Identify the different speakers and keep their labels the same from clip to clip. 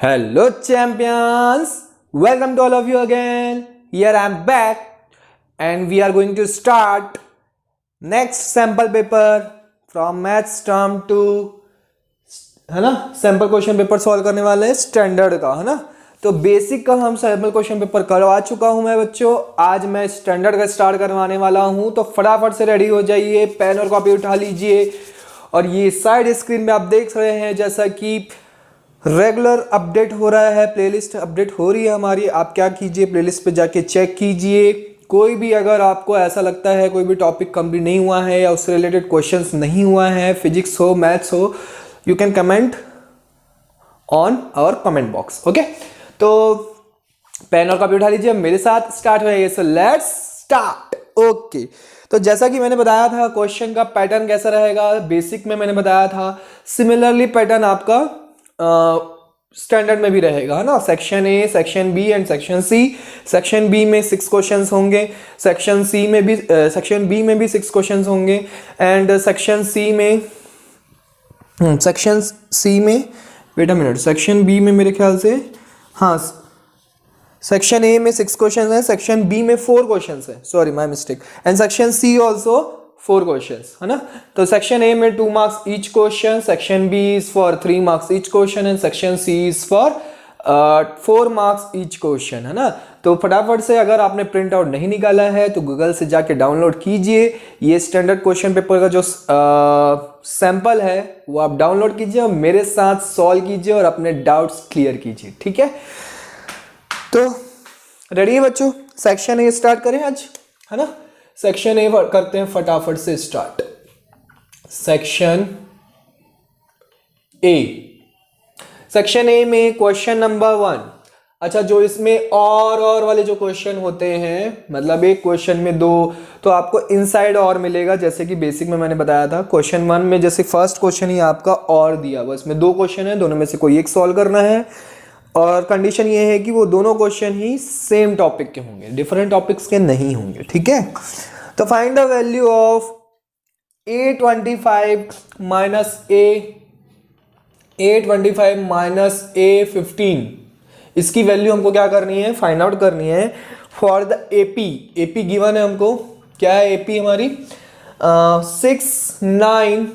Speaker 1: Hello champions, welcome to all of you again. Here I am back and we are going to start next sample paper from maths term 2, है ना. Sample question paper solve करने वाले हैं standard का, है ना. तो basic का हम सैम्पल क्वेश्चन पेपर करवा चुका हूं मैं बच्चों. आज मैं स्टैंडर्ड का स्टार्ट करवाने वाला हूं, तो फटाफट से रेडी हो जाइए, पेन और कॉपी उठा लीजिए. और ये साइड स्क्रीन में आप देख रहे हैं जैसा कि रेगुलर अपडेट हो रहा है, प्लेलिस्ट अपडेट हो रही है हमारी. आप क्या कीजिए, प्लेलिस्ट पे जाके चेक कीजिए. कोई भी अगर आपको ऐसा लगता है कोई भी टॉपिक कंप्लीट नहीं हुआ है या उससे रिलेटेड क्वेश्चंस नहीं हुआ है, फिजिक्स हो मैथ्स हो, you can comment on our comment box. Okay, तो पेन और कॉपी उठा लीजिए, मेरे साथ स्टार्ट हो जाइए. So let's start. ओके, तो जैसा कि मैंने बताया था क्वेश्चन का पैटर्न कैसा रहेगा, बेसिक में मैंने बताया था. सिमिलरली पैटर्न आपका स्टैंडर्ड में भी रहेगा, है ना. Section A, section B and section C. Section B में 6 क्वेश्चंस होंगे, सेक्शन सी में भी सेक्शन बी में भी 6 क्वेश्चंस होंगे एंड सेक्शन सी में wait a minute, section B में मेरे ख्याल से हाँ, सेक्शन ए में 6 क्वेश्चंस हैं, सेक्शन बी में 4 क्वेश्चंस हैं, sorry my mistake, and section C also 4 questions, है ना. तो सेक्शन ए में 2 marks each question, section B is for 3 marks each question and section C is for 4 marks each question, है ना. तो फटाफट से अगर आपने प्रिंट आउट नहीं निकाला है तो गूगल से जाके डाउनलोड कीजिए. ये स्टैंडर्ड क्वेश्चन पेपर का जो सैंपल है वो आप डाउनलोड कीजिए और मेरे साथ सॉल्व कीजिए और अपने डाउट्स क्लियर कीजिए, ठीक है. तो रेडी है बच्चों, सेक्शन ए स्टार्ट करें आज, है ना. सेक्शन ए करते हैं फटाफट से start. Section A, section A में क्वेश्चन नंबर 1. अच्छा, जो इसमें और वाले जो क्वेश्चन होते हैं, मतलब एक क्वेश्चन में 2, तो आपको इनसाइड और मिलेगा. जैसे कि बेसिक में मैंने बताया था, क्वेश्चन 1 में जैसे फर्स्ट क्वेश्चन ही आपका और दिया हुआ, इसमें 2 क्वेश्चन है, दोनों में से कोई एक सॉल्व करना है. और कंडीशन ये है कि वो दोनों क्वेश्चन ही सेम टॉपिक के होंगे, डिफरेंट टॉपिक्स के नहीं होंगे, ठीक है. तो find the value of A25 minus A25 minus A15. इसकी वैल्यू हमको क्या करनी है, फाइंड आउट करनी है फॉर द एपी गिवन है हमको. क्या है एपी हमारी? 6, 9,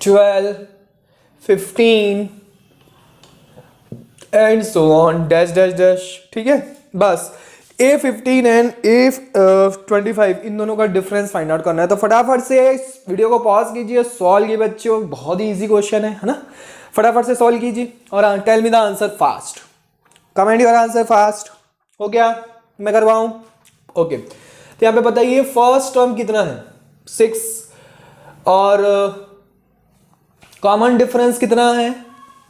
Speaker 1: 12, 15 and so on dash dash dash, ठीक है. बस A15 एंड A25 इन दोनों का डिफरेंस फाइंड आउट करना है. तो फटाफट से इस वीडियो को पॉज कीजिए, सॉल्व कीजिए बच्चों, बहुत ही इजी क्वेश्चन है ना. फटाफट से सॉल्व कीजिए और tell me the answer fast. Comment your answer fast. हो गया, मैं करवाऊं? ओके, तो यहाँ पे बताइए फर्स्ट टर्म कितना है? 6 और कॉमन डिफरेंस कितना है?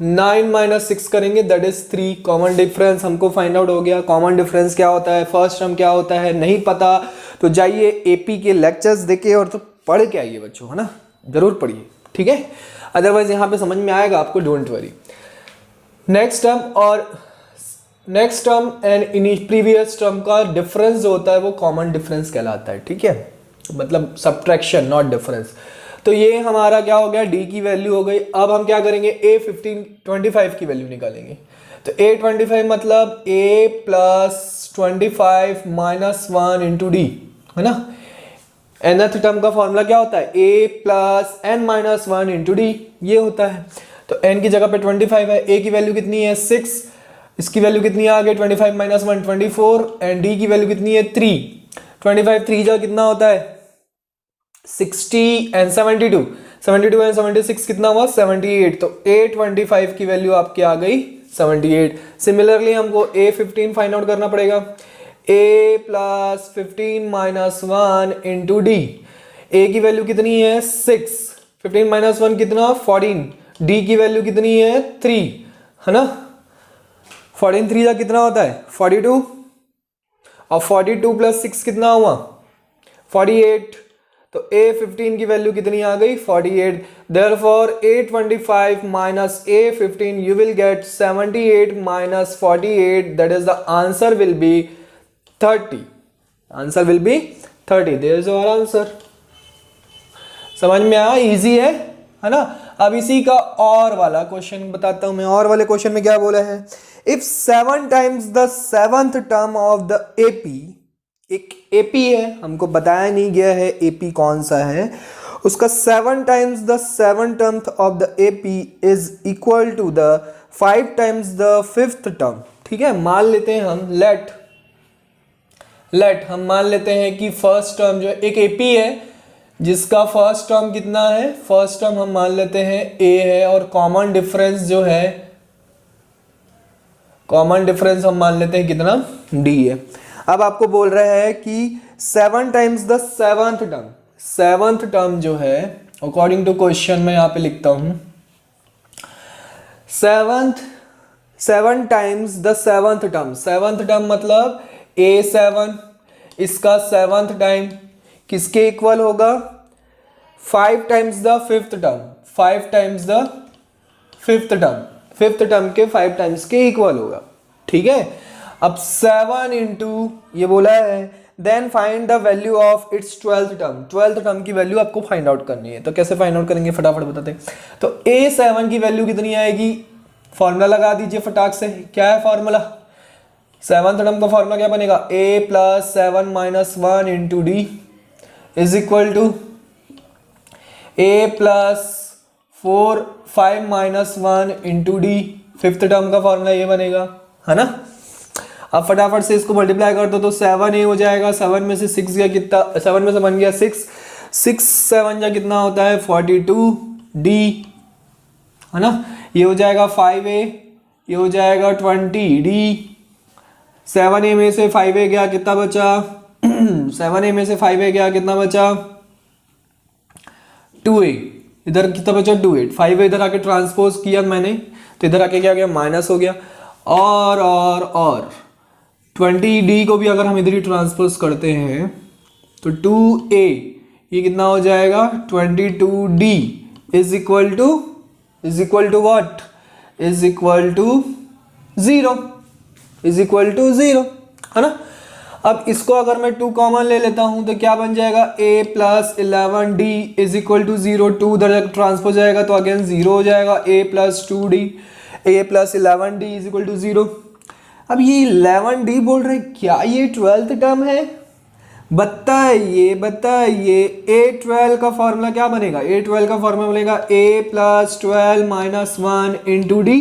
Speaker 1: 9 माइनस 6 करेंगे, दैट इज 3. कॉमन डिफरेंस हमको फाइंड आउट हो गया. कॉमन डिफरेंस क्या होता है, फर्स्ट टर्म क्या होता है, नहीं पता तो जाइए एपी के लेक्चर्स देखिए और तो पढ़ के आइए बच्चों, है ना. जरूर पढ़िए, ठीक है. अदरवाइज यहाँ पे समझ में आएगा आपको, don't worry. Next term and in previous term का डिफरेंस जो होता है वो कॉमन डिफरेंस कहलाता है, ठीक है. मतलब सब्ट्रैक्शन, नॉट डिफरेंस. तो ये हमारा क्या हो गया, डी की वैल्यू हो गई. अब हम क्या करेंगे, A25 की वैल्यू निकालेंगे. तो A25 मतलब A plus 25 minus 1 into D, है ना. nth टर्म का फॉर्मूला क्या होता है, A plus n minus 1 into D, ये होता है. तो n की जगह पे 25 है, A की वैल्यू कितनी है 6, इसकी वैल्यू कितनी आ गई 25 माइनस 1 24 एंड डी की वैल्यू कितनी है 3. 25 3 जा कितना होता है 60 एंड 72 एंड 76 कितना हुआ 78. तो A25 की वैल्यू आपकी आ गई 78. सिमिलरली हमको A15 फाइंड आउट करना पड़ेगा. A plus 15 minus 1 into D. A की वैल्यू कितनी है 6, 15 माइनस 1 कितना 14, डी की वैल्यू कितनी है 3, है ना. 14 3 जा कितना होता है 42 और 42 प्लस 6 कितना हुआ 48. तो A15 की वैल्यू कितनी आ गई 48. Therefore A25 minus A15 you will get 78 minus 48, that is the answer will be 30. Answer will be 30. There is our answer. समझ में आया, इजी है ना. अब इसी का और वाला क्वेश्चन बताता हूं मैं। और वाले क्वेश्चन में क्या बोला है, if 7 times the 7th term of the AP, एक एपी है, हमको बताया नहीं गया है एपी कौन सा है, उसका 7 times the 7th term of the AP is equal to the 5 times the 5th term. ठीक है, मान लेते हैं हम, लेट हम मान लेते हैं कि फर्स्ट टर्म जो है, एक एपी है जिसका फर्स्ट टर्म कितना है, फर्स्ट टर्म हम मान लेते हैं ए है, और कॉमन डिफरेंस जो है, कॉमन डिफरेंस हम मान लेते हैं कितना, डी है। अब आपको बोल रहा है कि 7 times the 7th term, 7th term जो है अकॉर्डिंग टू क्वेश्चन में यहाँ पे लिखता हूं, 7 times the 7th term, 7th term मतलब A7, इसका 7th टाइम किसके इक्वल होगा, 5 times the 5th term, 5 times the 5th term, 5th term के 5 टाइम्स के इक्वल होगा। ठीक है, अब 7 इंटू ये बोला है, then find the value of its 12th term, 12th term की वैल्यू आपको फाइंड आउट करनी है। तो कैसे फाइंड आउट करेंगे, फटाफट बताते हैं। तो A7 की वैल्यू कितनी आएगी, फॉर्मूला लगा दीजिए फटाक से। क्या है फॉर्मूला, 7th टर्म का फॉर्मूला क्या बनेगा, A plus 7 minus 1 into D is equal to A plus 5 minus 1 into D, 5th term का फॉर्मूला ये बनेगा, है ना। अब फटाफट से इसको मल्टीप्लाई कर दो तो 7 हो जाएगा, 7 में से 6 गया कितना, 7 में से बन गया 6, 6 7 जा कितना होता है 42 डी, है ना। ये हो जाएगा 5A, ये हो जाएगा 20 डी, 7A में से 5A गया कितना बचा 7A में से 5A गया कितना बचा 2A, इधर कितना बचा 2A, 5A इधर आके ट्रांसपोज किया मैंने तो इधर आके क्या गया माइनस हो गया, और 20D को भी अगर हम इधर ही ट्रांसपोज करते हैं तो 2A ये कितना हो जाएगा 22D is equal to what, is equal to 0, is equal to 0, है ना। अब इसको अगर मैं 2 कॉमन ले लेता हूं तो क्या बन जाएगा, A plus 11D is equal to 0, 2 उधर ट्रांसपोज जाएगा तो अगेन 0 हो जाएगा, A plus 2D, A plus 11D is equal to 0। अब ये 11D बोल रहे हैं, क्या ये 12th टर्म है, बताइए A12 का फॉर्मूला क्या बनेगा, A12 का फॉर्मूला बनेगा A plus 12 minus 1 into D,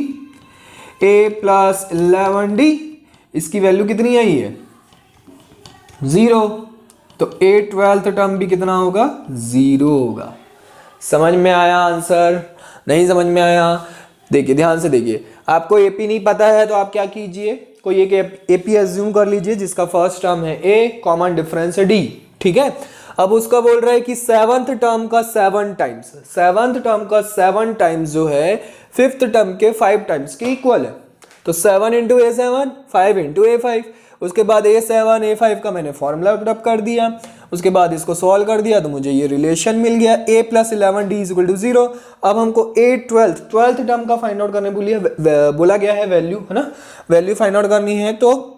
Speaker 1: A plus 11D, इसकी वैल्यू कितनी आई है 0, तो A12th टर्म भी कितना होगा 0 होगा। समझ में आया आंसर, नहीं समझ में आया, देखिए ध्यान से देखिए, आपको एपी नहीं पता है तो आप क्या कीजिए, कोई एक एपी एज्यूम कर लीजिए जिसका फर्स्ट टर्म है A, कॉमन डिफरेंस है D, ठीक है। अब उसका बोल रहा है कि 7th टर्म का 7 टाइम्स, 7th टर्म का 7 टाइम्स जो है 5th टर्म के 5 टाइम्स के इक्वल है, तो 7 इंटू A7, 5 इंटू A5, उसके बाद A7 A5 का मैंने फॉर्मूला पुट अप कर दिया, उसके बाद इसको सॉल्व कर दिया तो मुझे ये रिलेशन मिल गया A plus 11D is equal to 0। अब हमको A12th टर्म का फाइंड आउट करने बोला गया है वैल्यू, है ना, वैल्यू फाइंड आउट करनी है। तो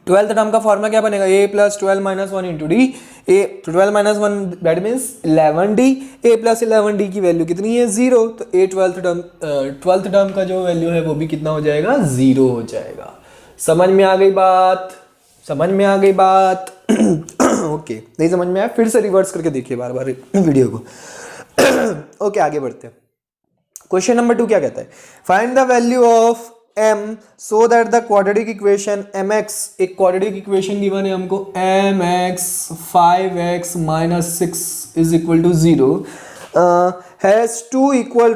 Speaker 1: 12th टर्म का फॉर्मूला क्या बनेगा, A plus 12 minus 1 into D, A 12 minus 1 that means 11D, A plus 11D की वैल्यू कितनी है 0, तो A12th टर्म का जो वैल्यू है वो भी कितना हो जाएगा 0 हो जाएगा। समझ में आ गई बात, समझ में आ गई बात ओके, नहीं समझ में आया फिर से रिवर्स करके देखिए बार बार वीडियो को ओके आगे बढ़ते हैं। क्वेश्चन नंबर 2 क्या कहता है, find the value of m so that the quadratic equation mx, एक क्वाड्रेटिक इक्वेशन गिवन है हमको mx 5x minus 6 is equal to 0 has 2 equal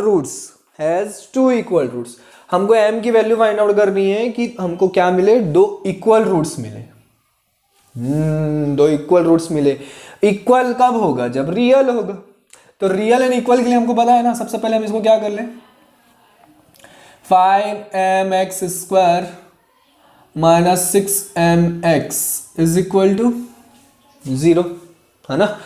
Speaker 1: roots, हमको m की वैल्यू फाइंड आउट करनी है कि हमको क्या मिले, 2 इक्वल रूट्स मिले, 2 इक्वल रूट्स मिले। इक्वल कब होगा, जब रियल होगा, तो रियल एंड इक्वल के लिए हमको पता है ना, सबसे पहले हम इसको क्या कर लें, 5mx square minus 6mx is equal to 0, है ना।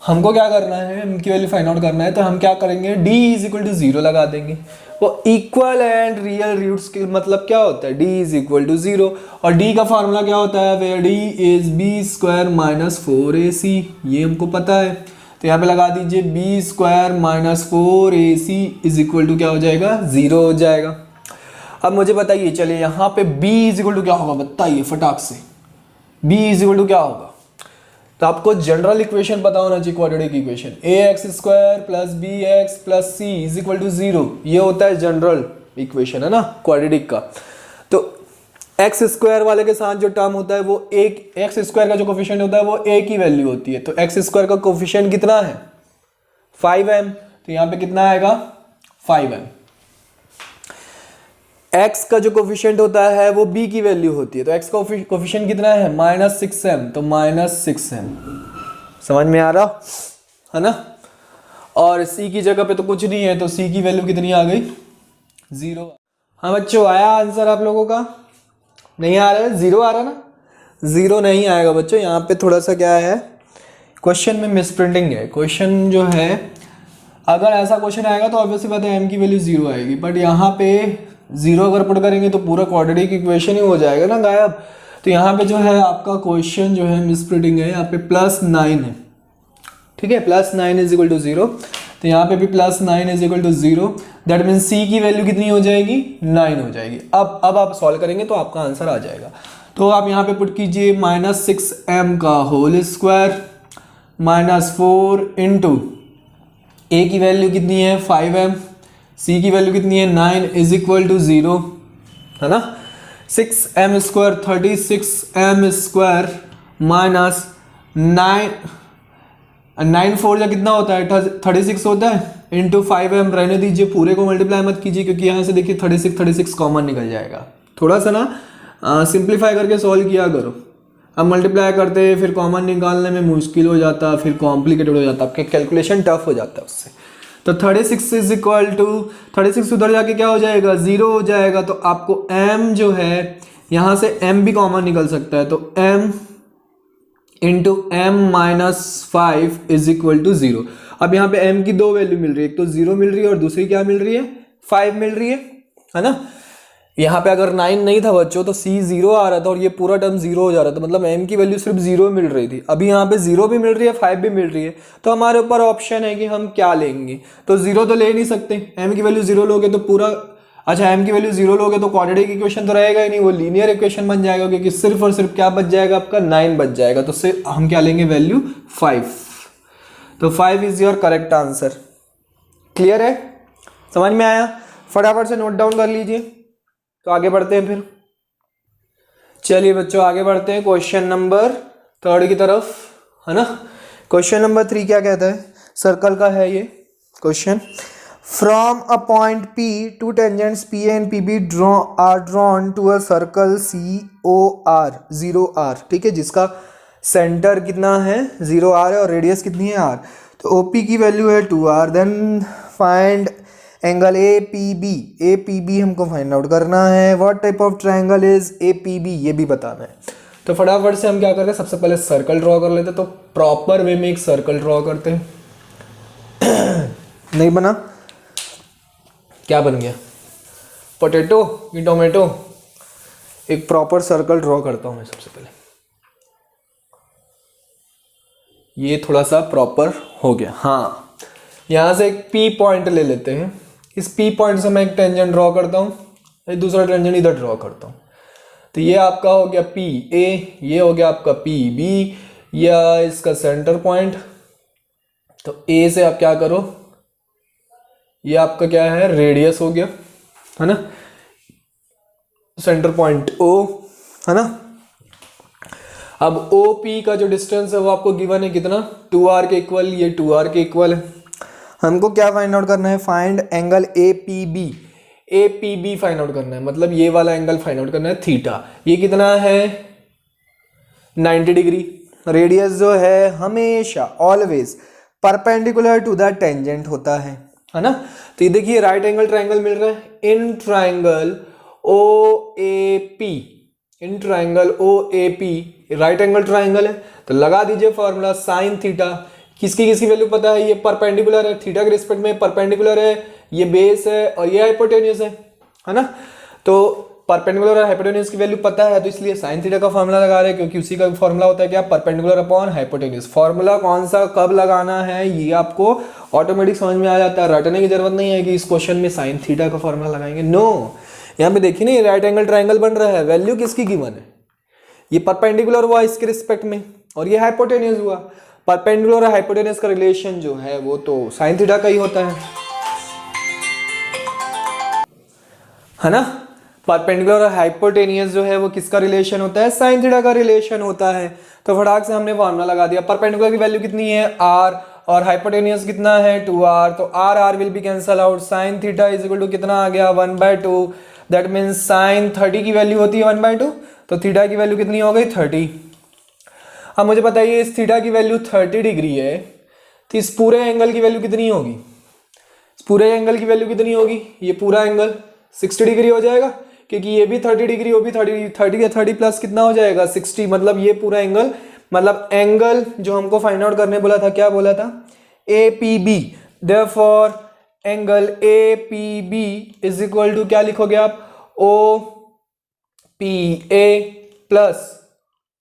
Speaker 1: हमको क्या करना है, m की वैल्यू फाइंड आउट करना है, तो हम क्या करेंगे d इज इक्वल टू 0 लगा देंगे। वो इक्वल एंड रियल रूट्स के मतलब क्या होता है, d इज इक्वल टू 0, और d का फार्मूला क्या होता है, where d is b square minus 4ac, ये हमको पता है। तो यहाँ पे लगा दीजिए B square minus 4ac is equal to क्या हो जाएगा, 0 हो जाएगा। अब मुझे बताइए, चलिए यहाँ पे b इज इक्वल टू क्या होगा, बताइए फटाक से, b इज इक्वल टू क्या होगा। तो आपको जनरल इक्वेशन पता होना चाहिए, quadratic equation, ax square plus B X plus C is equal to 0, ये होता है जनरल इक्वेशन, है ना, क्वाड्रेटिक का। तो एक्स स्क्वायर वाले के साथ जो टर्म होता है वो एक, एक्स स्क्वायर का जो कोफिशिएंट होता है वो ए की वैल्यू होती है। तो एक्स स्क्वायर का कोफिशिएंट कितना है, 5m, तो यहाँ पे कितना आएगा 5m। x का जो कोफिशिएंट होता है वो b की वैल्यू होती है, तो x का कोफिशिएंट कितना है -6m, तो -6m, समझ में आ रहा है ना। और c की जगह पे तो कुछ नहीं है, तो c की वैल्यू कितनी आ गई, 0। हाँ बच्चों, आया आंसर आप लोगों का, नहीं आ रहा है, 0 आ रहा ना, 0 नहीं आएगा बच्चों। यहाँ पे थोड़ा सा क्या है, क्वेश्चन में मिसप्रिंटिंग है। क्वेश्चन जो है, अगर ऐसा क्वेश्चन आएगा तो ऑब्वियसली बात है m की वैल्यू 0 आएगी, बट यहाँ पे 0 अगर पुट करेंगे तो पूरा क्वाड्रेटिक इक्वेशन ही हो जाएगा ना गायब। तो यहाँ पे जो है आपका क्वेश्चन जो है मिसप्रिंटिंग है, यहाँ पे +9 है, ठीक है, +9 इज इक्वल टू 0, तो यहाँ पे भी +9 is equal to 0, that mean c की वैल्यू कितनी हो जाएगी, 9 हो जाएगी। अब आप सॉल्व करेंगे तो आपका आंसर आ जाएगा। तो आप यहाँ पे पुट कीजिए -6m का होल स्क्वायर -4 इंटू a की वैल्यू कितनी है 5m, c की वैल्यू कितनी है 9 इज इक्वल टू 0, है ना। 6m square 36m square minus 9 4 या कितना होता है 36 होता है, इंटू 5m, रहने दीजिए, पूरे को मल्टीप्लाई मत कीजिए क्योंकि यहाँ से देखिए 36 कॉमन निकल जाएगा। थोड़ा सा ना सिंप्लीफाई करके सॉल्व किया करो, अब मल्टीप्लाई करते फिर कॉमन निकालने में मुश्किल हो जाता, फिर कॉम्प्लिकेटेड हो जाता, आपके कैलकुलेशन टफ हो जाता है उससे। तो 36 इज इक्वल टू 36 उधर जाके क्या हो जाएगा, 0 हो जाएगा। तो आपको m जो है यहाँ से m भी कॉमन निकल सकता है, तो m into m -5 is equal to 0। अब यहाँ पे m की दो वैल्यू मिल रही है, एक तो 0 मिल रही है और दूसरी क्या मिल रही है, 5 मिल रही है ना। यहाँ पे अगर 9 नहीं था बच्चों तो c 0 आ रहा था और ये पूरा टर्म 0 हो जा रहा था, मतलब m की वैल्यू सिर्फ 0 मिल रही थी। अभी यहाँ पे 0 भी मिल रही है, 5 भी मिल रही है, तो हमारे ऊपर ऑप्शन है कि हम क्या लेंगे। तो 0 तो ले नहीं सकते, m की वैल्यू 0 लोगे तो पूरा, अच्छा m की वैल्यू 0 लोगे तो क्वाड्रेटिक इक्वेशन तो रहेगा ही नहीं, वो लीनियर इक्वेशन बन जाएगा, क्योंकि सिर्फ और सिर्फ क्या बच जाएगा आपका 9 बच जाएगा। तो सिर्फ हम क्या लेंगे, वैल्यू 5। तो 5 is your correct answer. Clear है, समझ में आया, फटाफट से नोट डाउन कर लीजिए। तो आगे बढ़ते हैं फिर, चलिए बच्चों आगे बढ़ते हैं क्वेश्चन नंबर 3 की तरफ, है ना। क्वेश्चन नंबर 3 क्या कहता है, सर्कल का है ये question. From a point P two tangents PA and PB are drawn to a circle COR 0R, ठीक है, जिसका सेंटर कितना है 0R है और रेडियस कितनी है R। तो OP की वैल्यू है 2R, then find angle APB हमको फाइंड आउट करना है। What type of triangle is APB, ये भी बताना है। तो फटाफट से हम क्या करते हैं, सबसे पहले सर्कल ड्रॉ कर लेते हैं। तो प्रॉपर वे में एक सर्कल ड्रॉ करते हैं। नहीं बना, क्या बन गया, पोटैटो की टोमेटो। एक प्रॉपर सर्कल ड्रॉ करता हूं मैं सबसे पहले, ये थोड़ा सा प्रॉपर हो गया। हाँ, यहां से एक P पॉइंट ले लेते हैं, इस P पॉइंट से मैं एक टेंजेंट ड्रॉ करता हूँ, एक दूसरा टेंजेंट इधर ड्रॉ करता हूँ। तो ये आपका हो गया PA, ये हो गया आपका PB, या इसका सेंटर पॉइंट। तो A से आप क्या करो, ये आपका क्या है, रेडियस हो गया, है ना, सेंटर पॉइंट O, है ना। अब OP का जो डिस्टेंस है वो आपको गिवन है कितना, 2R के इक्वल, ये 2R के इक्वल है। हमको क्या फाइंड आउट करना है, find angle APB find out करना है, मतलब ये वाला एंगल फाइंड आउट करना है थीटा। ये कितना है 90 डिग्री। रेडियस जो है हमेशा always perpendicular to the tangent होता है ना। तो ये देखिए राइट एंगल ट्राइंगल मिल रहा है, in triangle OAP right angle triangle है। तो लगा दीजिए फॉर्मूला साइन थीटा। किसकी किसकी वैल्यू पता है, ये परपेंडिकुलर है, थीटा के रिस्पेक्ट में परपेंडिकुलर है, ये बेस है और ये हाइपोटेन्यूस है ना। तो परपेंडिकुलर और हाइपोटेन्यूज की वैल्यू पता है, तो इसलिए साइन थीटा का फॉर्मूला लगा रहे हैं, क्योंकि उसी का फॉर्मूला होता है क्या, परपेंडिकुलर अपॉन हाइपोटेन्यूज। फॉर्मूला कौन सा कब लगाना है ये आपको ऑटोमेटिक समझ में आ जाता है, रटने की जरूरत नहीं है कि इस क्वेश्चन में साइन थीटा का फॉर्मूला लगाएंगे। नो, यहाँ पे देखिए ना, राइट एंगल ट्राइंगल बन रहा है, वैल्यू किसकी गिवन है, ये परपेंडिकुलर हुआ इसके रिस्पेक्ट में और ये हाइपोटेन्यूज हुआ। परपेंडिकुलर और हाइपोटेन्यूज का रिलेशन जो है वो तो साइन थीटा का ही होता है ना। परपेंडिकुलर और हाइपोटेनियस जो है वो किसका रिलेशन होता है, साइन थीटा का रिलेशन होता है। तो फटाक से हमने फॉर्मूला लगा दिया। परपेंडिकुलर की वैल्यू कितनी है, r, और हाइपोटेनियस कितना है 2r, तो r will be cancel out. Sine theta is equal to कितना आ गया 1/2, दैट मीन्स साइन 30 की वैल्यू होती है 1/2, तो थीटा की वैल्यू कितनी हो गई 30। अब मुझे बताइए इस थीटा की वैल्यू 30 डिग्री है, तो इस पूरे एंगल की वैल्यू कितनी होगी, इस पूरे एंगल की वैल्यू कितनी होगी, ये पूरा एंगल 60 डिग्री हो जाएगा, क्योंकि ये भी 30 डिग्री, वो भी 30 या 30 प्लस कितना हो जाएगा 60, मतलब ये पूरा एंगल, मतलब एंगल जो हमको फाइंड आउट करने बोला था, क्या बोला था, APB। Therefore angle APB is equal to क्या लिखोगे आप, OPA प्लस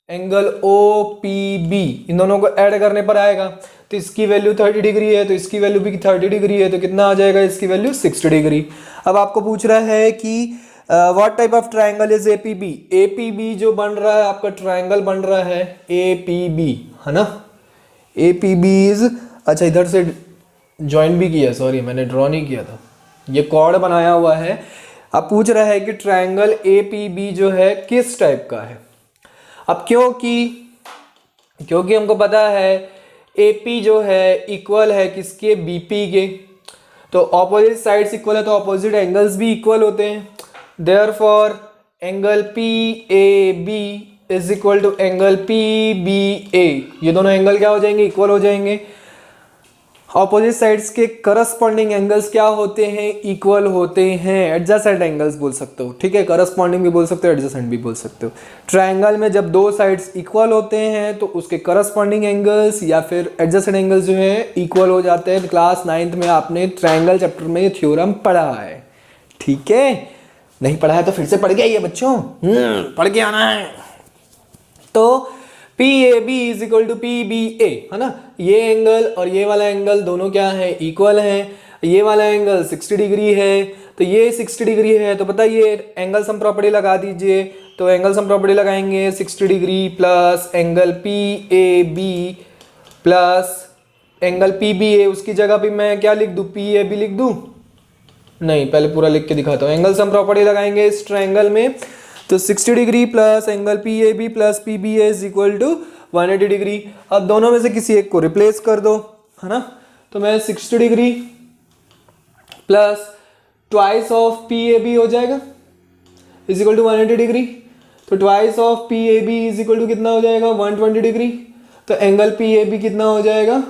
Speaker 1: एंगल OPB, इन दोनों को ऐड करने पर आएगा, तो इसकी वैल्यू 30 डिग्री है, तो इसकी वैल्यू भी 30 डिग्री है, तो कितना आ जाएगा, इसकी वैल्यू 60 डिग्री। अब आपको पूछ रहा है कि what type of triangle is APB। APB जो बन रहा है आपका ट्राइंगल बन रहा है APB, है ना। APB इज, अच्छा इधर से ज्वाइन भी किया, सॉरी मैंने ड्रॉ नहीं किया था, ये कॉर्ड बनाया हुआ है। अब पूछ रहा है कि ट्राइंगल APB जो है किस टाइप का है। अब क्योंकि हमको पता है AP जो है इक्वल है किसके, BP के, तो ऑपोजिट साइड्स इक्वल है तो ऑपोजिट एंगल्स भी इक्वल होते हैं। Therefore angle PAB is equal to angle PBA, ये दोनों एंगल क्या हो जाएंगे, इक्वल हो जाएंगे। ऑपोजिट साइड्स के करस्पॉन्डिंग एंगल्स क्या होते हैं, इक्वल होते हैं, एडजेसेंट एंगल्स बोल सकते हो, ठीक है, करस्पॉन्डिंग भी बोल सकते हो, एडजेसेंट भी बोल सकते हो। ट्रायंगल में जब दो साइड्स इक्वल होते हैं तो उसके करस्पॉन्डिंग एंगल्स या फिर एडजेसेंट एंगल्स जो है इक्वल हो जाते हैं। क्लास 9th में आपने ट्रायंगल चैप्टर में ये थ्योरम पढ़ा है, ठीक है, नहीं पढ़ा है तो फिर से पढ़ के आइए बच्चों, पढ़ के आना है। तो PAB is equal to PBA, है ना, ये एंगल और ये वाला एंगल दोनों क्या है, इक्वल है। ये वाला एंगल 60 डिग्री है, तो ये 60 डिग्री है, तो बताइए एंगल सम प्रॉपर्टी लगा दीजिए। तो एंगल सम प्रॉपर्टी लगाएंगे 60 degree plus angle PAB plus angle PBA, उसकी जगह भी मैं क्या लिख दूं, PAB लिख दूं, नहीं पहले पूरा लिख के दिखाता हूँ। एंगल सम प्रॉपर्टी लगाएंगे इस ट्रायंगल में, तो 60 degree plus angle PAB plus PBA is equal to 180 degree. अब दोनों में से किसी एक को रिप्लेस कर दो, है ना, तो मैं 60 degree plus twice of PAB हो जाएगा इज इक्वल टू 180 डिग्री, तो twice of PAB is equal to कितना हो जाएगा 120 डिग्री, तो एंगल PAB कितना हो जाएगा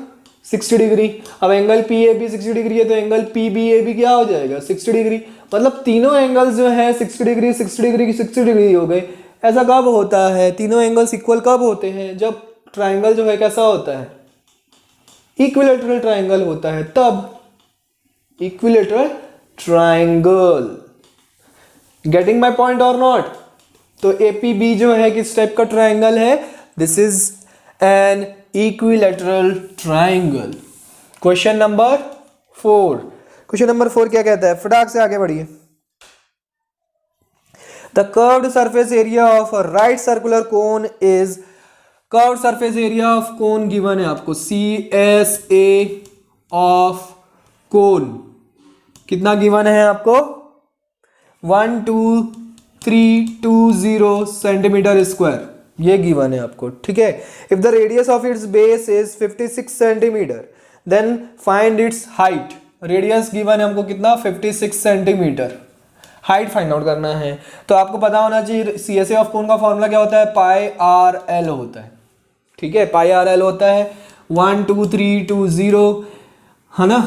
Speaker 1: 60 डिग्री। अब एंगल PAB 60 डिग्री है तो एंगल PBA क्या हो जाएगा 60 डिग्री, मतलब तीनों एंगल्स जो है 60 डिग्री 60 डिग्री 60 डिग्री हो गए। ऐसा कब होता है, तीनों एंगल्स इक्वल कब होते हैं, जब ट्राइंगल जो है कैसा होता है, इक्विलैटरल ट्राइंगल होता है, तब equilateral triangle. Getting my point और नॉट। तो APB जो है किस टाइप का ट्राइंगल है, this is an equilateral triangle. Question number 4, question number 4 क्या कहता है, फटाक से आगे बढ़िए। The curved surface area of a right circular cone is, curved surface area of cone given है आपको, CSA ऑफ कोन कितना गिवन है आपको 12320 सेंटीमीटर स्क्वायर, ये गिवन है आपको, ठीक है। If the radius of its base is 56 centimetre then find its height. Radius given है हमको कितना 56 सेंटीमीटर, हाइट फाइंड आउट करना है। तो आपको पता होना चाहिए CSA ऑफ कोन का फॉर्मूला क्या होता है, पाई आर एल होता है, ठीक है, पाई आर एल होता है 12320, है ना।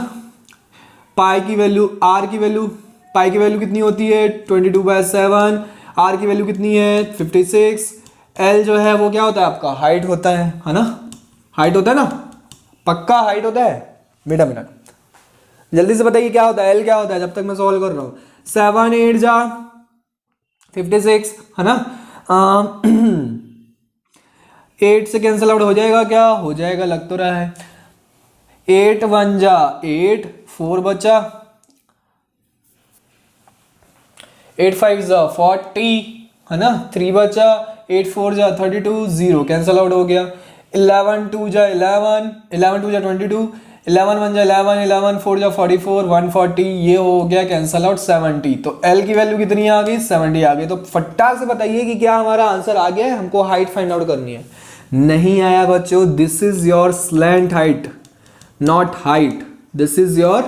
Speaker 1: पाई की वैल्यू, आर की वैल्यू, पाई की वैल्यू कितनी होती है 22/7, आर की वैल्यू कितनी है 56, एल जो है वो क्या होता है आपका हाइट होता है ना, हाइट होता है ना, पक्का हाइट होता है, बेटा बेटा जल्दी से बताइए क्या होता है, एल क्या होता है, जब तक मैं सॉल्व कर रहा हूँ। 7 8 जा 56 है ना। 8 से कैंसिल आउट हो जाएगा क्या, हो जाएगा, लग तो रहा है। 8 1 जा 8, 4 बचा, 8 5 जा 40 है ना, 3 बचा, 8 4 जा 32, 0 कैंसिल आउट हो गया। 11 2 जा 11, 11 2 जा 22, 11 1 जा 11, 11 4 जा 44, 140, ये हो गया कैंसिल आउट 70। तो L की वैल्यू कितनी आ गई, 70 आ गई। तो फटाक से बताइए कि क्या हमारा आंसर आ गया है, हमको हाइट फाइंड आउट करनी है। नहीं आया बच्चों, this is your slant height, not height, this is your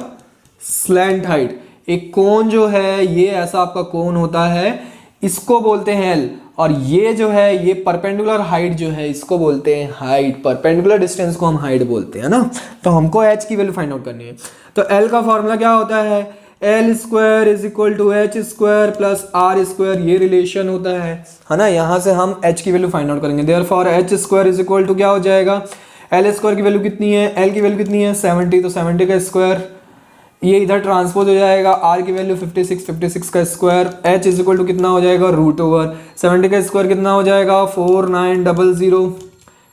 Speaker 1: slant height. एक कोन जो है ये ऐसा आपका कोन होता है, इसको बोलते हैं एल, और ये जो है ये परपेंडिकुलर हाइट जो है इसको बोलते हैं हाइट, परपेंडिकुलर डिस्टेंस को हम हाइट बोलते हैं ना। तो हमको एच की वैल्यू फाइंड आउट करनी है। तो एल का फॉर्मूला क्या होता है, L square is equal to H square plus R square, ये रिलेशन होता है ना। यहाँ से हम एच की वैल्यू फाइंड आउट करेंगे। Therefore H square is equal to क्या हो जाएगा, एल स्क्वायर की वैल्यू कितनी है, एल की वैल्यू कितनी है 70, तो 70 का स्क्वायर, ये इधर ट्रांसपोज हो जाएगा, आर की वैल्यू 56, 56 का square, H is equal to कितना हो जाएगा √ 70 का स्क्वायर कितना हो जाएगा 4900,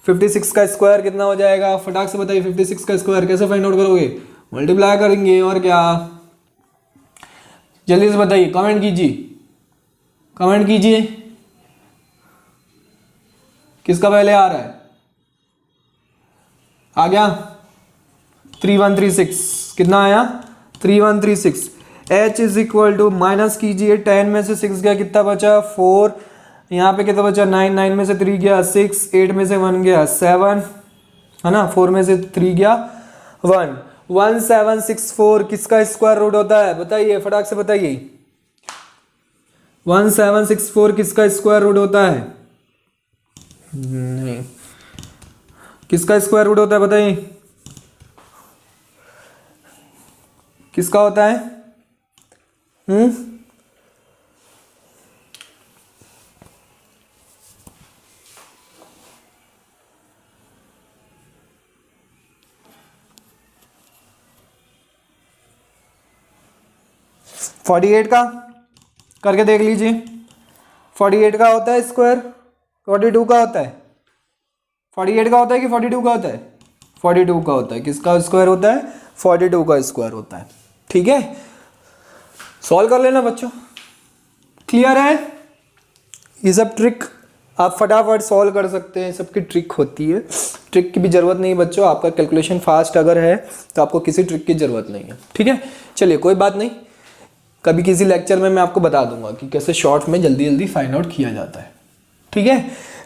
Speaker 1: 56 का स्क्वायर कितना हो जाएगा, फटाक से बताइए 56 का स्क्वायर कैसे फाइंड आउट करोगे, मल्टीप्लाई करेंगे और क्या, जल्दी से बताइए, कमेंट कीजिए, कमेंट कीजिए, किसका पहले आ रहा है, आ गया 3136, कितना आया 3136। h is equal to minus कीजिए, 10 में से 6 गया कितना बचा 4, यहाँ पे कितना बचा 9, 9 में से 3 गया 6, 8 में से 1 गया 7 है ना, 4 में से 3 गया 1, 1764 किसका स्क्वायर रूट होता है, बताइए फटाक से बताइए, 1764 किसका स्क्वायर रूट होता है, नहीं किसका स्क्वायर रूट होता है बताइए, किसका होता है, 48 का करके देख लीजिए, 48 का होता है स्क्वायर, 42 का होता है, 48 का होता है कि 42 का होता है, 42 का होता है, किसका स्क्वायर होता है 42 का स्क्वायर होता है। ठीक है, सॉल्व कर लेना बच्चों, क्लियर है, ये सब ट्रिक आप फटाफट सॉल्व कर सकते हैं, सबकी ट्रिक होती है, ट्रिक की भी जरूरत नहीं बच्चों, आपका कैलकुलेशन फास्ट अगर है तो आपको किसी ट्रिक की जरूरत नहीं है। ठीक है, चलिए कोई बात नहीं, कभी किसी लेक्चर में मैं आपको बता दूंगा कि कैसे शॉर्ट में जल्दी जल्दी फाइंड आउट किया जाता है। ठीक है,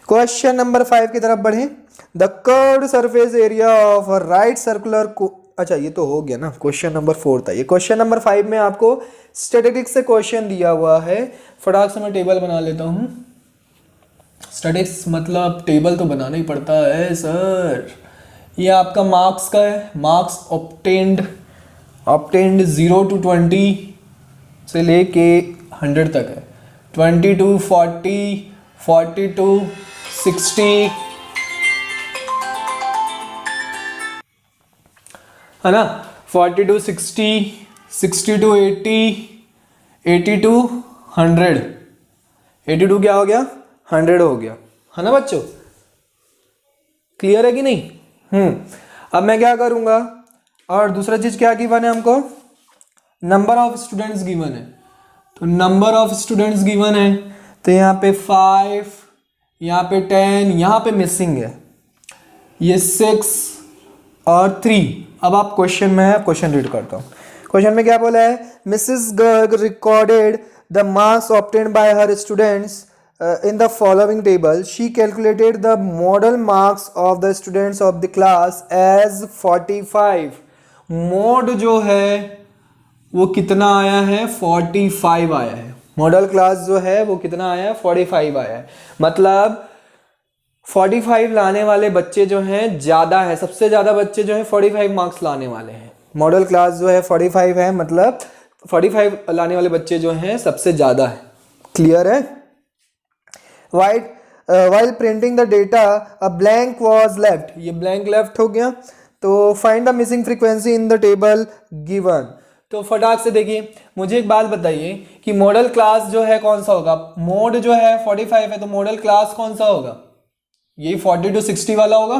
Speaker 1: क्वेश्चन नंबर 5 की तरफ बढ़े। The curved surface area of a right circular, अच्छा ये तो हो गया ना, क्वेश्चन नंबर 4 था ये। क्वेश्चन नंबर 5 में आपको स्टैटिस्टिक्स से क्वेश्चन दिया हुआ है, फटाक से मैं टेबल बना लेता हूँ। स्टैटिस्टिक्स मतलब टेबल तो बनाना ही पड़ता है सर। ये आपका मार्क्स का है, मार्क्स ऑब्टेन्ड 0 to 20 से लेके 100 तक है, 22 40 42 60 है ना, 42 60 62 80 82 100, 82 क्या हो गया 100 हो गया, है ना बच्चों, क्लियर है कि नहीं। अब मैं क्या करूंगा, और दूसरा चीज क्या गिवन है हमको, नंबर ऑफ स्टूडेंट्स गिवन है, तो नंबर ऑफ स्टूडेंट्स गिवन है, तो यहाँ पे 5, यहाँ पे 10, यहाँ पे मिसिंग है ये 6 और 3। अब आप क्वेश्चन में क्वेश्चन रीड करता हूँ, क्वेश्चन में क्या बोला है, Mrs Garg recorded the marks obtained by her students in the following table. She calculated the model marks of the students of the class as 45. Mode जो है वो कितना आया है 45 आया है, मॉडल क्लास जो है वो कितना आया है 45 आया है, मतलब 45 लाने वाले बच्चे जो हैं ज़्यादा है, सबसे ज़्यादा बच्चे जो हैं 45 मार्क्स लाने वाले हैं, मॉडल क्लास जो है 45 है, मतलब 45 लाने वाले बच्चे जो हैं सबसे ज़्यादा है। क्लियर है। while printing the data a blank was left, ये blank left हो गया, तो find the missing frequency in the table given, तो फटाक से देखिए, मुझे एक बात बताइए कि मॉडल क्लास जो है कौन सा होगा। मोड जो है 45 है, तो मॉडल क्लास कौन सा होगा, यही 40 to 60 वाला होगा,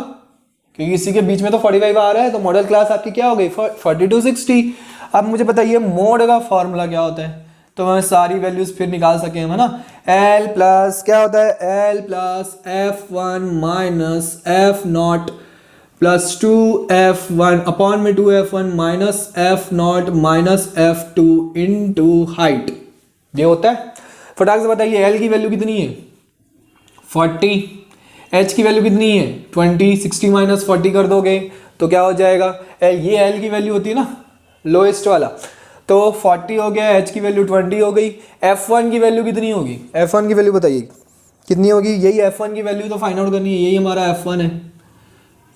Speaker 1: क्योंकि इसी के बीच में तो 45 आ रहा है, तो मॉडल क्लास आपकी क्या हो गई 40 to 60। अब मुझे बताइए मोड का फॉर्मूला क्या होता है, तो हमें सारी वैल्यूज फिर निकाल सके हम, है ना। L प्लस क्या होता है, L plus F1 minus F0 plus 2F1 upon में 2F1 minus F0 minus F2 into height, ये होता है। फटाक से बताइए L की वैल्यू कितनी है 40, H की वैल्यू कितनी है 20, 60 माइनस 40 कर दोगे तो क्या हो जाएगा, ये L की वैल्यू होती है ना लोएस्ट वाला, तो 40 हो गया, H की वैल्यू 20 हो गई। F1 की वैल्यू कितनी होगी, F1 की वैल्यू बताइए कितनी होगी, यही F1 की वैल्यू तो फाइंड आउट करनी है, यही हमारा F1 है,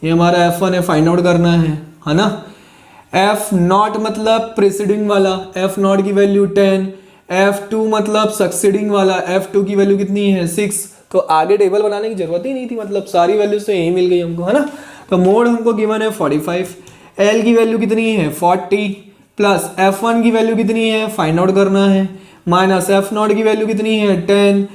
Speaker 1: ये हमारा F1 है, फाइंड आउट करना है ना। F0 मतलब प्रीसीडिंग वाला, F0 की वैल्यू 10, F2 मतलब सक्सीडिंग वाला, F2 की वैल्यू कितनी है 6। तो आगे टेबल बनाने की जरूरत ही नहीं थी, मतलब सारी वैल्यूज तो यही मिल गई हमको, है ना। तो मोड हमको गिवन है 45, L की वैल्यू कितनी है 40 प्लस F1 की वैल्यू कितनी है फाइंड आउट करना है, माइनस F0 की वैल्यू कितनी है 10,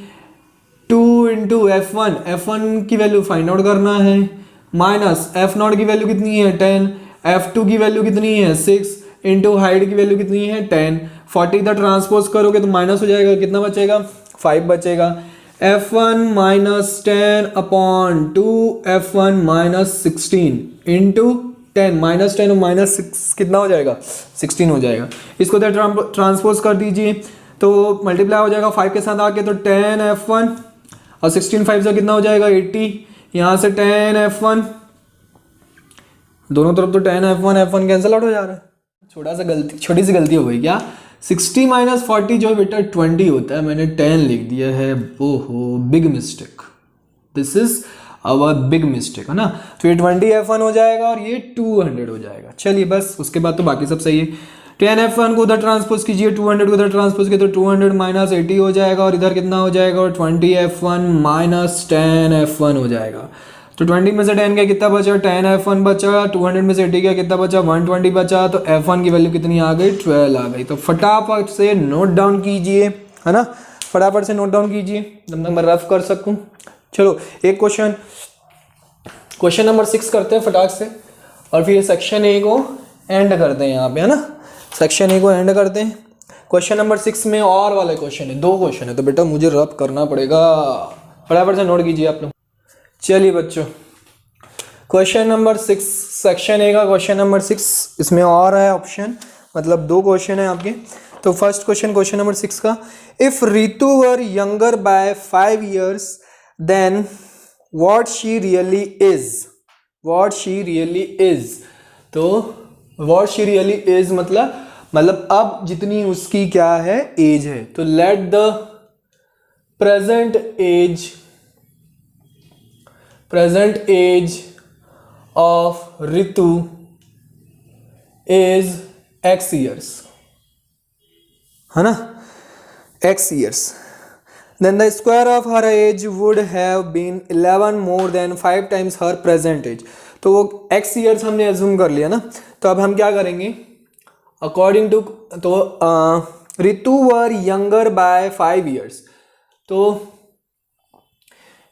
Speaker 1: 2 इंटू F1 की वैल्यू फाइंड आउट करना है, माइनस F0 की वैल्यू कितनी है 10, F2 की वैल्यू कितनी है 6 इंटू हाइट की वैल्यू कितनी है 10। 40 इधर ट्रांसपोज करोगे तो माइनस हो जाएगा, कितना बचेगा 5 बचेगा। F1 minus 10 upon 2F1 minus 16 into 10, minus 10 और माइनस 6 कितना हो जाएगा 16 हो जाएगा। इसको इधर ट्रांसपोज कर दीजिए तो मल्टीप्लाई हो जाएगा 5 के साथ आके, तो 10F1 और 16 5 से कितना हो जाएगा 80, यहाँ से 10F1 दोनों तरफ तो 10F1 कैंसिल आउट हो जा रहा है। छोटी सी गलती हो गई क्या, 60 माइनस 40 जो है बेटा 20 होता है, मैंने 10 लिख दिया है, ओहो big mistake, this is our big mistake, है ना। तो ये 20F1 हो जाएगा और ये 200 हो जाएगा। चलिए बस उसके बाद तो बाकी सब सही है। 10F1 को उधर ट्रांसपोज कीजिए, 200 को उधर ट्रांसपोज कीजिए तो 200 माइनस 80 हो जाएगा, और इधर कितना हो जाएगा 20F1 माइनस 10F1 हो जाएगा। तो 20 में से 10 का कितना बचा 10F1 बचा, 200 में से 80 का कितना बचा 120 बचा, तो F1 की वैल्यू कितनी आ गई 12 आ गई। तो फटाफट से नोट डाउन कीजिए, है ना, फटाफट से नोट डाउन कीजिए जब तक मैं रफ कर सकूं। चलो एक क्वेश्चन नंबर 6 करते हैं फटाक से, और फिर सेक्शन ए को एंड करते हैं यहाँ पे, है ना, सेक्शन ए को एंड करते हैं। क्वेश्चन नंबर 6 में और वाले क्वेश्चन है, 2 क्वेश्चन है, तो बेटा मुझे रफ करना पड़ेगा, फटाफट से नोट कीजिए आप लोग। चलिए बच्चों क्वेश्चन नंबर 6 सेक्शन ए का क्वेश्चन नंबर 6, इसमें और है ऑप्शन, मतलब 2 क्वेश्चन है आपके। तो फर्स्ट क्वेश्चन नंबर 6 का, if Ritu were younger by 5 years then what she really is, what she really is. तो व्हाट शी रियली इज मतलब अब जितनी उसकी क्या है एज है, तो let the present age of Ritu is X years, है ना, X years. Then the square of her age would have been 11 more than 5 times her present age. तो वो X years हमने assume कर लिया ना, तो अब हम क्या करेंगे according to, तो Ritu were younger by 5 years, तो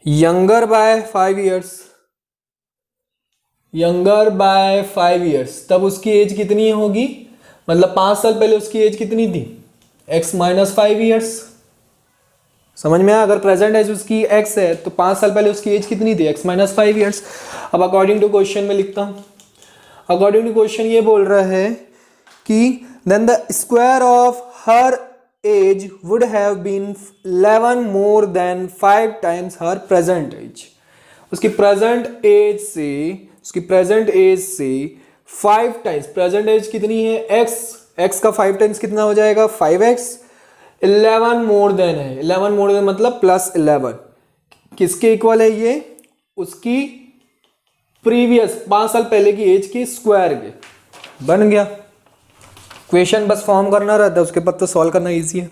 Speaker 1: younger by 5 years, तब उसकी एज कितनी होगी, मतलब 5 साल पहले उसकी एज कितनी थी x माइनस 5 years, समझ में आया। अगर प्रेजेंट एज उसकी x है तो 5 साल पहले उसकी एज कितनी थी x माइनस 5 years। अब अकॉर्डिंग टू क्वेश्चन में लिखता हूँ, अकॉर्डिंग टू क्वेश्चन ये बोल रहा है कि then the square of her age would have been 11 more than 5 times her present age। उसकी प्रेजेंट एज से 5 टाइम्स, प्रेजेंट एज कितनी है x का 5 टाइम्स कितना हो जाएगा 5x, 11 मोर देन है, 11 मोर देन मतलब प्लस 11, किसके इक्वल है ये, उसकी प्रीवियस 5 साल पहले की एज के स्क्वायर के। बन गया, क्वेश्चन बस फॉर्म करना रहता है, उसके बाद तो सॉल्व करना इजी है।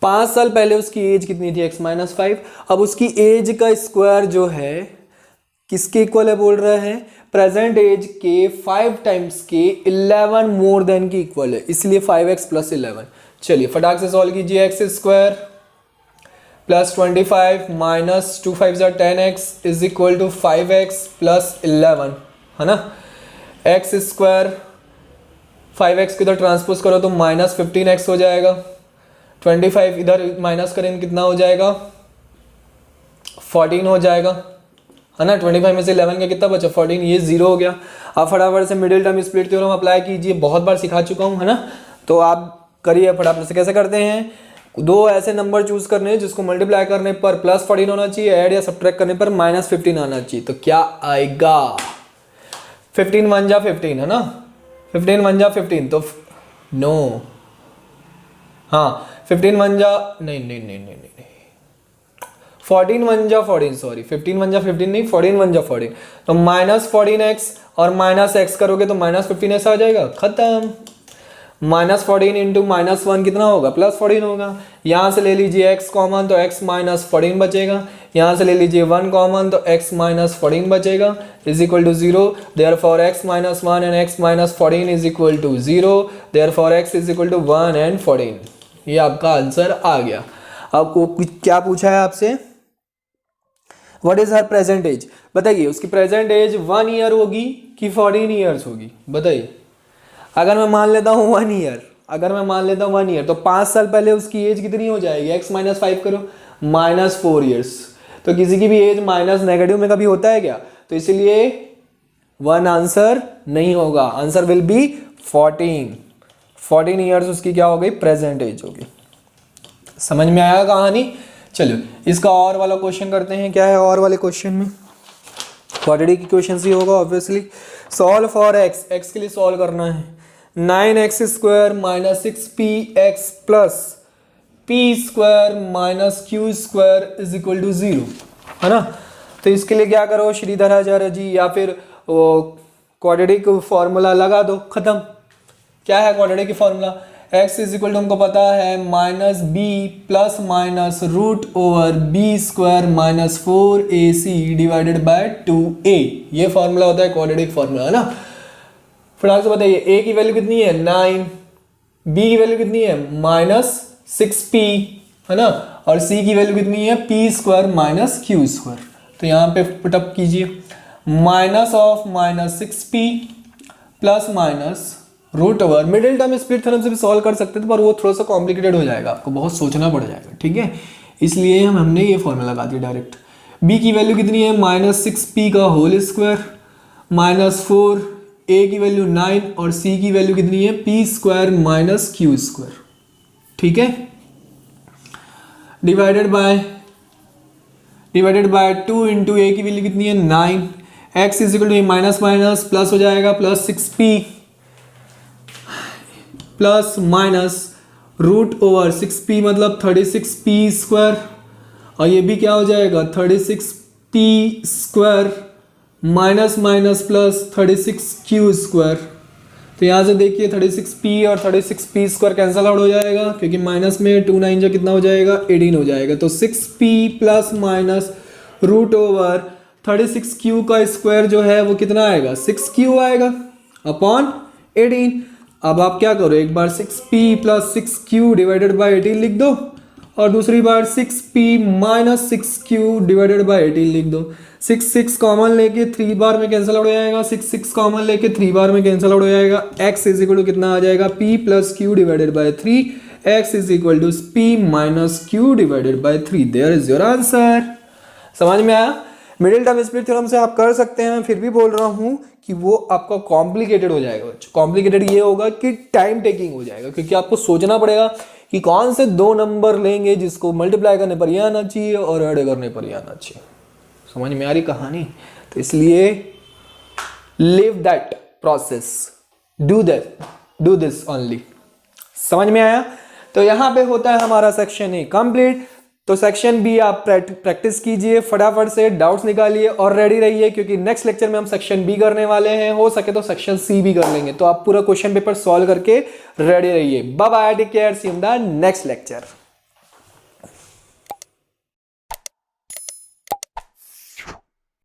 Speaker 1: 5 साल पहले उसकी एज कितनी थी x माइनस 5, अब उसकी एज का स्क्वायर जो है किसके इक्वल है बोल रहे हैं, प्रेजेंट एज के 5 टाइम्स के 11 मोर देन की इक्वल है, इसलिए 5x प्लस 11। चलिए फटाक से सॉल्व कीजिए। X square plus 25 minus 2 5 10x is equal to 5x plus 11 है ना। एक्स स्क्वायर 5x को इधर ट्रांसपोज करो तो माइनस 15x हो जाएगा, 25 इधर माइनस करें कितना हो जाएगा 14 हो जाएगा है ना। 25 में से 11 का कितना बचा 14, ये 0 हो गया। आप फटाफट से middle term split theorem apply कीजिए, बहुत बार सिखा चुका हूँ है ना, तो आप करिए फटाफट से। कैसे करते हैं, दो ऐसे नंबर चूज करने हैं जिसको मल्टीप्लाई करने पर प्लस 14 होना चाहिए, ऐड या सब्ट्रैक्ट करने पर माइनस 15 आना चाहिए। तो क्या आएगा 15 1 जा 15 है ना, 15 1 जा 15 तो नो, हाँ 15 1 जा नहीं नहीं नहीं नहीं नहीं 14 1 जा 14 सॉरी 15 1 जा 15 नहीं 14 1 जा 14, तो माइनस 14x और माइनस x करोगे तो माइनस 15x आ जाएगा, खत्म। माइनस 14 इंटू माइनस 1 कितना होगा प्लस 14 होगा। यहाँ से ले लीजिए x कॉमन तो x माइनस 14 बचेगा, यहाँ से ले लीजिए 1 कॉमन तो x माइनस 14 बचेगा is equal to 0। Therefore x minus 1 and x minus 14 is equal to 0। Therefore x is equal to 1 and 14। ये आपका आंसर आ गया। आपको क्या पूछा है आपसे, what is her present age, बताइए उसकी प्रेजेंट एज 1 ईयर होगी कि 14 ईयर्स होगी, बताइए। अगर मैं मान लेता हूँ 1 ईयर, अगर मैं मान लेता हूँ 1 ईयर तो 5 साल पहले उसकी एज कितनी हो जाएगी, x माइनस 5 करो माइनस 4 ईयर्स। तो किसी की भी एज माइनस नेगेटिव में कभी होता है क्या, तो इसलिए 1 आंसर नहीं होगा, आंसर विल बी 14 ईयर्स उसकी क्या हो गई प्रेजेंट एज होगी। समझ में आया कहानी। चलो इसका और वाला क्वेश्चन करते हैं। क्या है और वाले क्वेश्चन में, क्वाड्रेटिक इक्वेशन ही होगा obviously. Solve for x, x के लिए सॉल्व करना है 9x square minus 6px plus p square minus q square is equal to 0 है ना। तो इसके लिए क्या करो श्रीधराचार्य जी, या फिर क्वाड्रेटिक फॉर्मूला लगा दो, खत्म। क्या है quadratic formula, x is equal to हमको पता है minus B plus minus root over B square minus 4ac divided by 2a। ये फार्मूला होता है क्वाड्रेटिक फार्मूला है ना। फटाक से बताइए a की वैल्यू कितनी है 9, b की वैल्यू कितनी है माइनस 6p है ना, और c की वैल्यू कितनी है p square minus q square. तो यहाँ पे पुटअप कीजिए minus of minus 6p plus minus root over, middle term split theorem से भी सॉल्व कर सकते थे पर वो थोड़ा सा कॉम्प्लिकेटेड हो जाएगा, आपको बहुत सोचना पड़ जाएगा, ठीक है। इसलिए हमने ये फॉर्मूला लगा दिया डायरेक्ट। b की वैल्यू कितनी है माइनस 6p का होल स्क्वायर माइनस 4, a की वैल्यू 9 और c की वैल्यू कितनी है p square minus q square, ठीक है। डिवाइडेड बाय 2 इंटू a की वैल्यू कितनी है 9, x is equal to minus minus plus हो जाएगा plus 6p plus minus root over 6p मतलब 36p स्क्वायर, और ये भी क्या हो जाएगा 36p square minus minus plus 36q square. तो यहाँ से देखिए 36p और 36p स्क्वायर कैंसल आउट हो जाएगा क्योंकि माइनस में 2 9 जो कितना हो जाएगा 18 हो जाएगा। तो 6p plus minus root over 36q का स्क्वायर जो है वो कितना आएगा 6q आएगा अपॉन 18। अब आप क्या करो, एक बार 6p plus 6q divided by 18 लिख दो और दूसरी बार 6p minus 6q divided by 18 लिख दो। 6 कॉमन लेके 3 बार में कैंसिल आउट हो जाएगा, 6 कॉमन लेके 3 बार में कैंसिल आउट हो जाएगा। x इज इक्वल टू कितना आ जाएगा p plus q divided by 3, x is equal to p minus q divided by 3। There is your answer. समझ में आया। मिडिल टर्म स्प्लिट थ्योरम से आप कर सकते हैं, फिर भी बोल रहा हूं कि वो आपका कॉम्प्लिकेटेड हो जाएगा। कॉम्प्लिकेटेड ये होगा कि टाइम टेकिंग हो जाएगा क्योंकि आपको सोचना पड़ेगा कि कौन से 2 नंबर लेंगे जिसको मल्टीप्लाई करने पर ये आना चाहिए और ऐड करने पर ये आना चाहिए। समझ में आ रही कहानी। तो इसलिए live that process, do this only. समझ में आया। तो यहां पे होता है हमारा सेक्शन ए कंप्लीट। तो सेक्शन बी आप प्रैक्टिस कीजिए, फटाफट से डाउट्स निकालिए और रेडी रहिए क्योंकि नेक्स्ट लेक्चर में हम सेक्शन बी करने वाले हैं। हो सके तो सेक्शन सी भी कर लेंगे। तो आप पूरा क्वेश्चन पेपर सॉल्व करके रेडी रहिए। Bye bye, take care, see you in the next lecture.